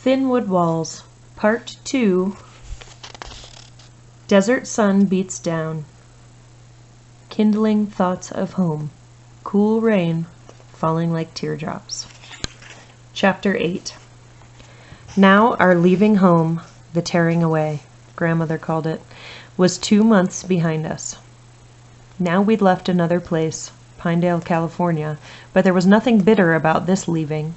Thin Wood Walls, Part 2. Desert sun beats down, kindling thoughts of home, cool rain falling like teardrops. Chapter 8. Now our leaving home, the tearing away, grandmother called it, was 2 months behind us. Now we'd left another place, Pinedale, California, but there was nothing bitter about this leaving.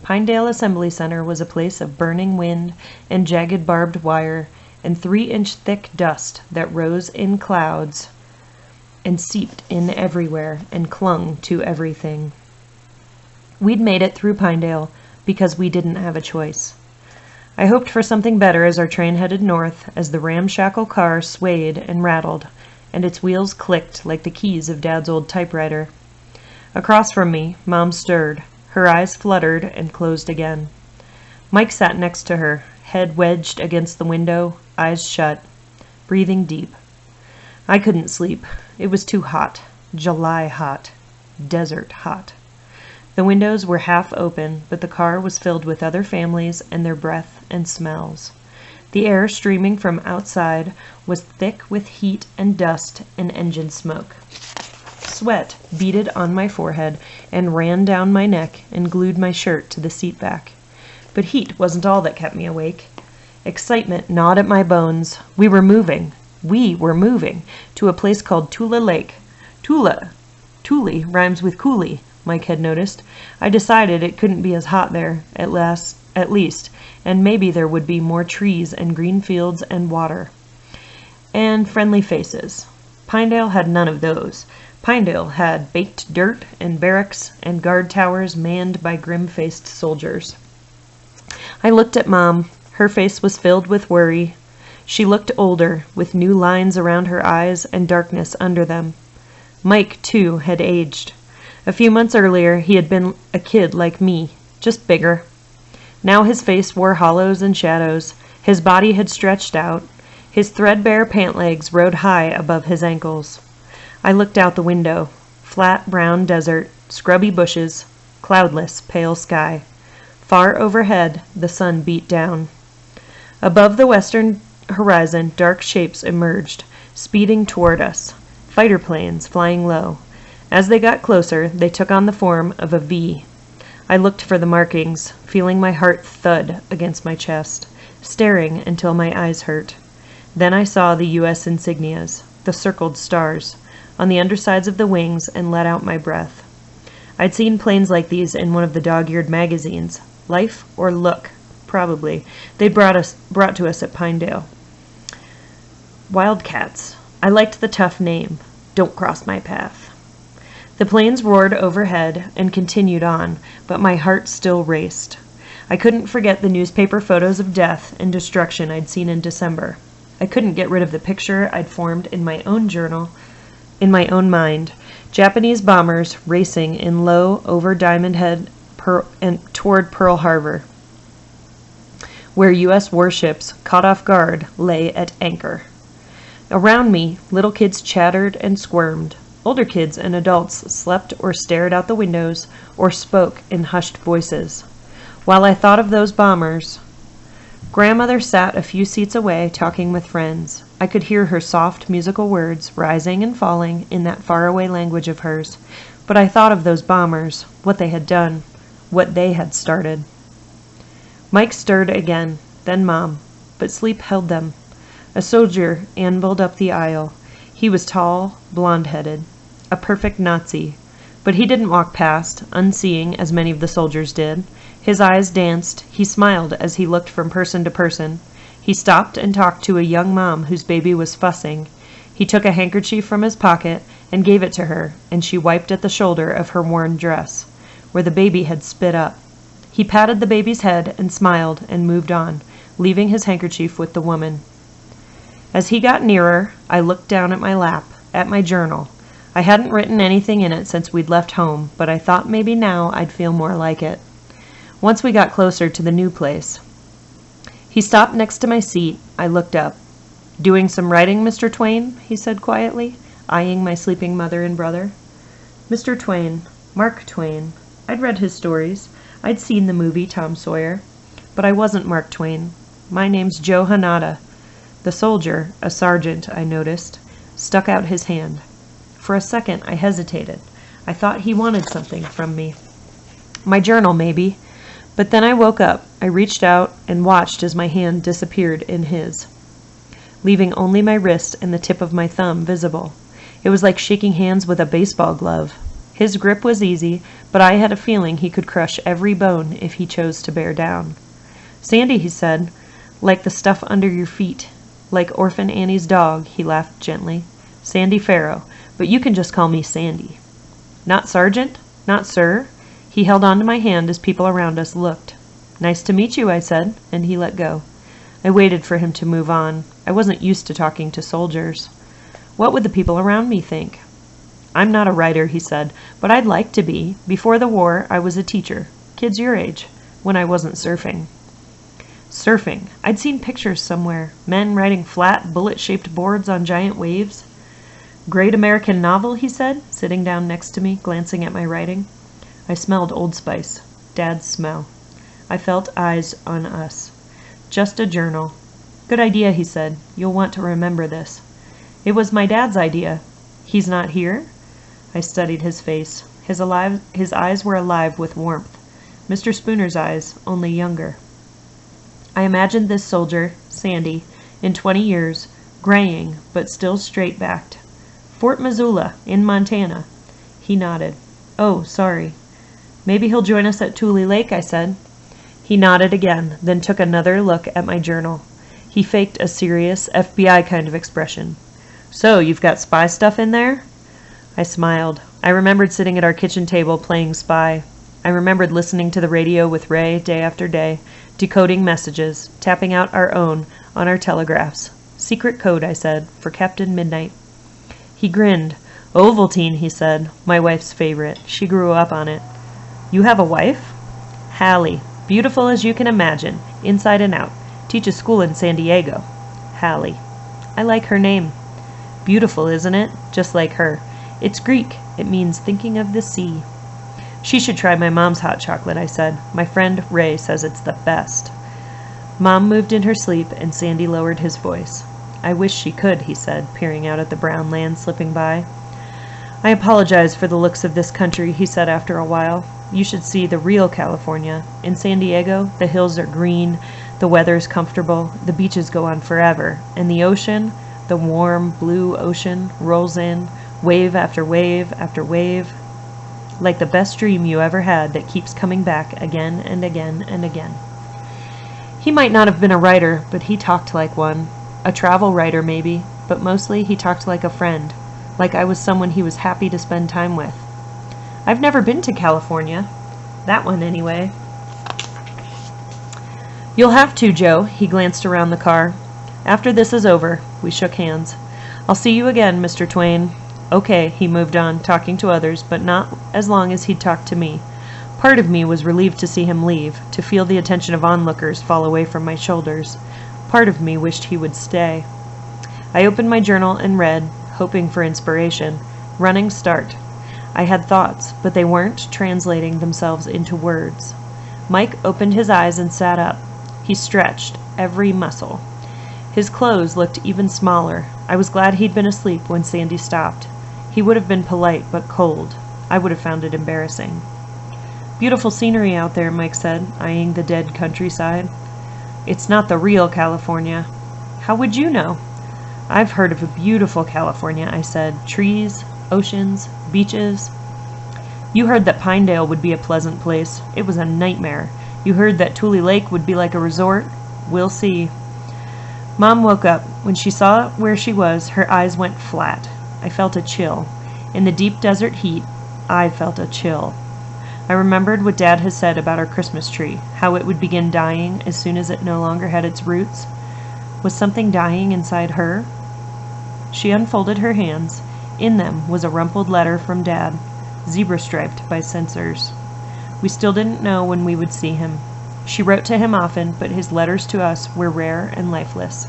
Pinedale Assembly Center was a place of burning wind and jagged barbed wire and 3-inch thick dust that rose in clouds and seeped in everywhere and clung to everything. We'd made it through Pinedale because we didn't have a choice. I hoped for something better as our train headed north, as the ramshackle car swayed and rattled, and its wheels clicked like the keys of Dad's old typewriter. Across from me, Mom stirred. Her eyes fluttered and closed again. Mike sat next to her, head wedged against the window, eyes shut, breathing deep. I couldn't sleep. It was too hot. July hot. Desert hot. The windows were half open, but the car was filled with other families and their breath and smells. The air streaming from outside was thick with heat and dust and engine smoke. Sweat beaded on my forehead and ran down my neck and glued my shirt to the seat back. But heat wasn't all that kept me awake. Excitement gnawed at my bones. We were moving to a place called Tule Lake. Tule rhymes with coolie, Mike had noticed. I decided it couldn't be as hot there, at least, and maybe there would be more trees and green fields and water. And friendly faces. Pinedale had none of those. Pinedale had baked dirt and barracks and guard towers manned by grim-faced soldiers. I looked at Mom. Her face was filled with worry. She looked older, with new lines around her eyes and darkness under them. Mike, too, had aged. A few months earlier, he had been a kid like me, just bigger. Now his face wore hollows and shadows. His body had stretched out. His threadbare pant legs rode high above his ankles. I looked out the window. Flat brown desert, scrubby bushes, cloudless pale sky. Far overhead, the sun beat down. Above the western horizon, dark shapes emerged, speeding toward us. Fighter planes flying low. As they got closer, they took on the form of a V. I looked for the markings, feeling my heart thud against my chest, staring until my eyes hurt. Then I saw the U.S. insignias, the circled stars, on the undersides of the wings, and let out my breath. I'd seen planes like these in one of the dog-eared magazines. Life or Look, probably. They brought to us at Pinedale. Wildcats. I liked the tough name. Don't cross my path. The planes roared overhead and continued on, but my heart still raced. I couldn't forget the newspaper photos of death and destruction I'd seen in December. I couldn't get rid of the picture I'd formed in my own mind. Japanese bombers racing in low over Diamond Head and toward Pearl Harbor, where U.S. warships, caught off guard, lay at anchor. Around me, little kids chattered and squirmed. Older kids and adults slept or stared out the windows or spoke in hushed voices. While I thought of those bombers, Grandmother sat a few seats away talking with friends. I could hear her soft musical words rising and falling in that faraway language of hers. But I thought of those bombers, what they had done, what they had started. Mike stirred again, then Mom, but sleep held them. A soldier ambled up the aisle. He was tall, blonde-headed, a perfect Nazi, but he didn't walk past, unseeing as many of the soldiers did. His eyes danced. He smiled as he looked from person to person. He stopped and talked to a young mom whose baby was fussing. He took a handkerchief from his pocket and gave it to her, and she wiped at the shoulder of her worn dress, where the baby had spit up. He patted the baby's head and smiled and moved on, leaving his handkerchief with the woman. As he got nearer, I looked down at my lap, at my journal. I hadn't written anything in it since we'd left home, but I thought maybe now I'd feel more like it. Once we got closer to the new place, he stopped next to my seat. I looked up. "Doing some writing, Mr. Twain?" he said quietly, eyeing my sleeping mother and brother. Mr. Twain, Mark Twain. I'd read his stories. I'd seen the movie Tom Sawyer. But I wasn't Mark Twain. My name's Joe Hanada. The soldier, a sergeant, I noticed, stuck out his hand. For a second, I hesitated. I thought he wanted something from me. My journal, maybe. But then I woke up. I reached out and watched as my hand disappeared in his, leaving only my wrist and the tip of my thumb visible. It was like shaking hands with a baseball glove. His grip was easy, but I had a feeling he could crush every bone if he chose to bear down. "Sandy," he said, "like the stuff under your feet. Like Orphan Annie's dog," he laughed gently. "Sandy Farrow, but you can just call me Sandy." "Not Sergeant? Not Sir?" He held on to my hand as people around us looked. "Nice to meet you," I said, and he let go. I waited for him to move on. I wasn't used to talking to soldiers. What would the people around me think? "I'm not a writer," he said, "but I'd like to be. Before the war, I was a teacher. Kids your age, when I wasn't surfing." Surfing. I'd seen pictures somewhere. Men riding flat, bullet-shaped boards on giant waves. "Great American novel," he said, sitting down next to me, glancing at my writing. I smelled Old Spice. Dad's smell. I felt eyes on us. "Just a journal." "Good idea," he said. "You'll want to remember this." "It was my dad's idea." "He's not here?" I studied his face. His eyes were alive with warmth. Mr. Spooner's eyes, only younger. I imagined this soldier, Sandy, in 20 years, graying, but still straight-backed. "Fort Missoula, in Montana." He nodded. "Oh, sorry." "Maybe he'll join us at Tule Lake," I said. He nodded again, then took another look at my journal. He faked a serious, FBI kind of expression. "So, you've got spy stuff in there?" I smiled. I remembered sitting at our kitchen table playing spy. I remembered listening to the radio with Ray day after day, decoding messages, tapping out our own on our telegraphs. "Secret code," I said, "for Captain Midnight." He grinned. "Ovaltine," he said, "my wife's favorite. She grew up on it." "You have a wife?" "Hallie. Beautiful as you can imagine, inside and out. Teaches school in San Diego." Hallie. I like her name. Beautiful, isn't it? Just like her. It's Greek. It means thinking of the sea. "She should try my mom's hot chocolate," I said. "My friend Ray says it's the best." Mom moved in her sleep, and Sandy lowered his voice. "I wish she could," he said, peering out at the brown land slipping by. "I apologize for the looks of this country," he said after a while. "You should see the real California. In San Diego, the hills are green, the weather's comfortable, the beaches go on forever, and the ocean, the warm, blue ocean, rolls in, wave after wave after wave, like the best dream you ever had that keeps coming back again and again and again." He might not have been a writer, but he talked like one. A travel writer, maybe, but mostly he talked like a friend, like I was someone he was happy to spend time with. I've never been to California. That one, anyway. "You'll have to, Joe." He glanced around the car. "After this is over." We shook hands. "I'll see you again, Mr. Twain." "Okay," he moved on, talking to others, but not as long as he'd talked to me. Part of me was relieved to see him leave, to feel the attention of onlookers fall away from my shoulders. Part of me wished he would stay. I opened my journal and read, hoping for inspiration. Running start. I had thoughts, but they weren't translating themselves into words. Mike opened his eyes and sat up. He stretched, every muscle. His clothes looked even smaller. I was glad he'd been asleep when Sandy stopped. He would have been polite, but cold. I would have found it embarrassing. "Beautiful scenery out there," Mike said, eyeing the dead countryside. "It's not the real California." "How would you know?" "I've heard of a beautiful California," I said. "Trees, oceans, beaches." "You heard that Pinedale would be a pleasant place. It was a nightmare. You heard that Tule Lake would be like a resort. We'll see." Mom woke up. When she saw where she was, her eyes went flat. I felt a chill. In the deep desert heat, I felt a chill. I remembered what Dad had said about our Christmas tree, how it would begin dying as soon as it no longer had its roots. Was something dying inside her? She unfolded her hands. In them was a rumpled letter from Dad, zebra-striped by censors. We still didn't know when we would see him. She wrote to him often, but his letters to us were rare and lifeless.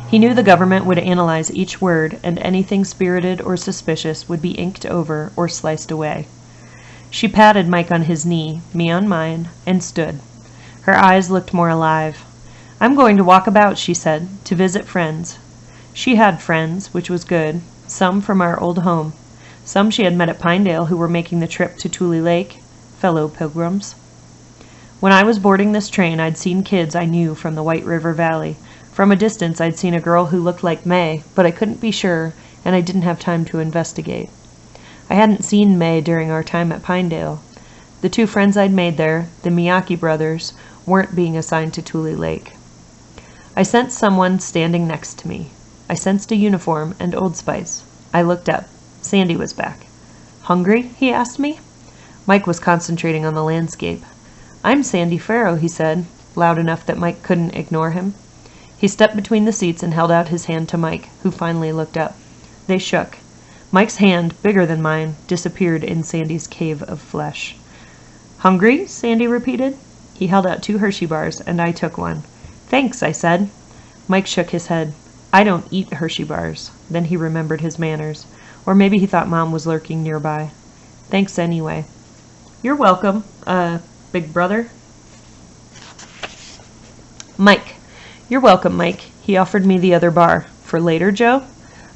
He knew the government would analyze each word, and anything spirited or suspicious would be inked over or sliced away. She patted Mike on his knee, me on mine, and stood. Her eyes looked more alive. "I'm going to walk about," she said, "to visit friends." She had friends, which was good, some from our old home. Some she had met at Pinedale who were making the trip to Tule Lake, fellow pilgrims. When I was boarding this train, I'd seen kids I knew from the White River Valley. From a distance, I'd seen a girl who looked like May, but I couldn't be sure, and I didn't have time to investigate. I hadn't seen May during our time at Pinedale. The two friends I'd made there, the Miyake brothers, weren't being assigned to Tule Lake. I sensed someone standing next to me. I sensed a uniform and Old Spice. I looked up. Sandy was back. "Hungry?" he asked me. Mike was concentrating on the landscape. "I'm Sandy Farrow," he said, loud enough that Mike couldn't ignore him. He stepped between the seats and held out his hand to Mike, who finally looked up. They shook. Mike's hand, bigger than mine, disappeared in Sandy's cave of flesh. "Hungry?" Sandy repeated. He held out 2 Hershey bars, and I took one. "Thanks," I said. Mike shook his head. "I don't eat Hershey bars." Then he remembered his manners. Or maybe he thought Mom was lurking nearby. "Thanks anyway." "You're welcome, big brother." "Mike." "You're welcome, Mike." He offered me the other bar. "For later, Joe?"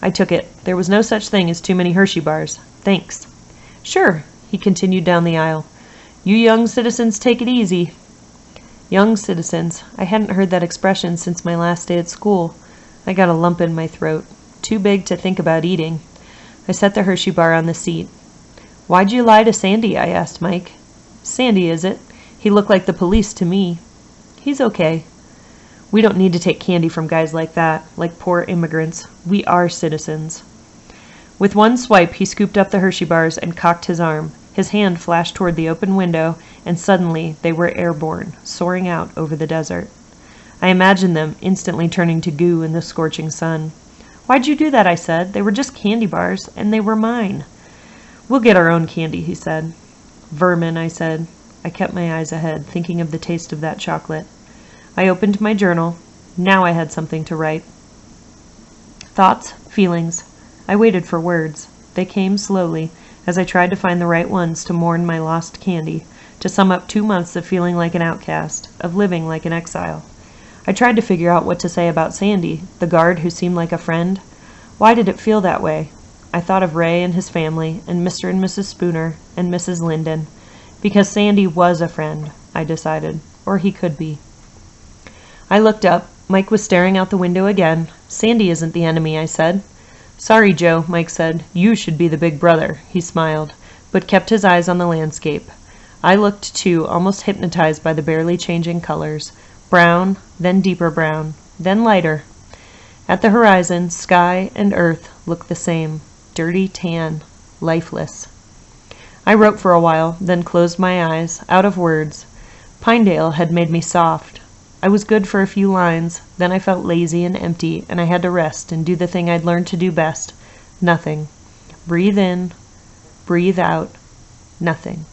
I took it. There was no such thing as too many Hershey bars. "Thanks." "Sure." He continued down the aisle. "You young citizens take it easy." Young citizens. I hadn't heard that expression since my last day at school. I got a lump in my throat. Too big to think about eating. I set the Hershey bar on the seat. "Why'd you lie to Sandy?" I asked Mike. "Sandy, is it? He looked like the police to me." "He's okay." We don't need to take candy from guys like that, like poor immigrants. We are citizens. With one swipe, he scooped up the Hershey bars and cocked his arm. His hand flashed toward the open window, and suddenly they were airborne, soaring out over the desert. I imagined them instantly turning to goo in the scorching sun. "Why'd you do that?" I said. "They were just candy bars, and they were mine." "We'll get our own candy," he said. "Vermin," I said. I kept my eyes ahead, thinking of the taste of that chocolate. I opened my journal. Now I had something to write. Thoughts, feelings. I waited for words. They came slowly, as I tried to find the right ones to mourn my lost candy, to sum up 2 months of feeling like an outcast, of living like an exile. I tried to figure out what to say about Sandy, the guard who seemed like a friend. Why did it feel that way? I thought of Ray and his family, and Mr. and Mrs. Spooner, and Mrs. Linden. Because Sandy was a friend, I decided. Or he could be. I looked up. Mike was staring out the window again. "Sandy isn't the enemy," I said. "Sorry, Joe," Mike said. "You should be the big brother." He smiled, but kept his eyes on the landscape. I looked, too, almost hypnotized by the barely changing colors. Brown, then deeper brown, then lighter. At the horizon, sky and earth looked the same. Dirty tan, lifeless. I wrote for a while, then closed my eyes, out of words. Pinedale had made me soft. I was good for a few lines, then I felt lazy and empty, and I had to rest and do the thing I'd learned to do best. Nothing. Breathe in, breathe out, nothing.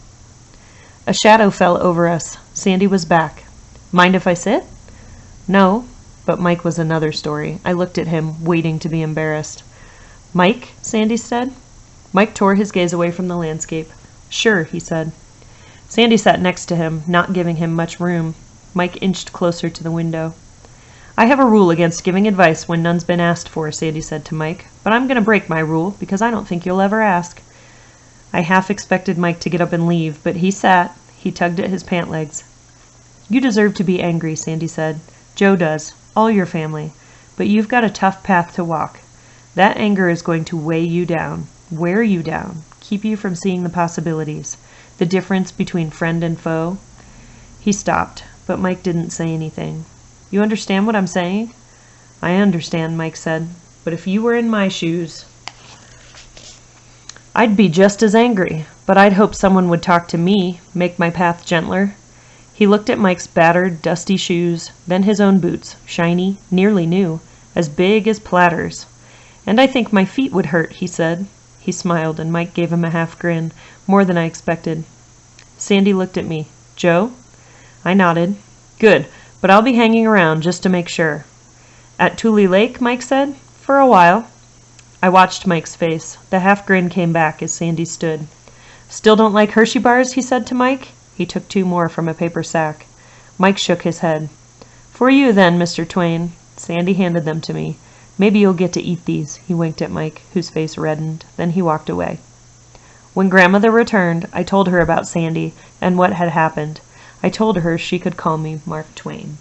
A shadow fell over us. Sandy was back. "Mind if I sit?" "No." But Mike was another story. I looked at him, waiting to be embarrassed. "Mike?" Sandy said. Mike tore his gaze away from the landscape. "Sure," he said. Sandy sat next to him, not giving him much room. Mike inched closer to the window. "I have a rule against giving advice when none's been asked for," Sandy said to Mike. "But I'm going to break my rule, because I don't think you'll ever ask." I half expected Mike to get up and leave, but he sat. He tugged at his pant legs. "You deserve to be angry," Sandy said. "Joe does. All your family. But you've got a tough path to walk. That anger is going to weigh you down, wear you down, keep you from seeing the possibilities, the difference between friend and foe." He stopped, but Mike didn't say anything. "You understand what I'm saying?" "I understand," Mike said. "But if you were in my shoes, I'd be just as angry, but I'd hope someone would talk to me, make my path gentler." He looked at Mike's battered, dusty shoes, then his own boots, shiny, nearly new, as big as platters. "And I think my feet would hurt," he said. He smiled, and Mike gave him a half grin, more than I expected. Sandy looked at me. "Joe?" I nodded. "Good, but I'll be hanging around just to make sure." "At Tule Lake?" Mike said. "For a while." I watched Mike's face. The half grin came back as Sandy stood. "Still don't like Hershey bars?" he said to Mike. He took 2 more from a paper sack. Mike shook his head. "For you, then, Mr. Twain." Sandy handed them to me. "Maybe you'll get to eat these." He winked at Mike, whose face reddened. Then he walked away. When Grandmother returned, I told her about Sandy and what had happened. I told her she could call me Mark Twain.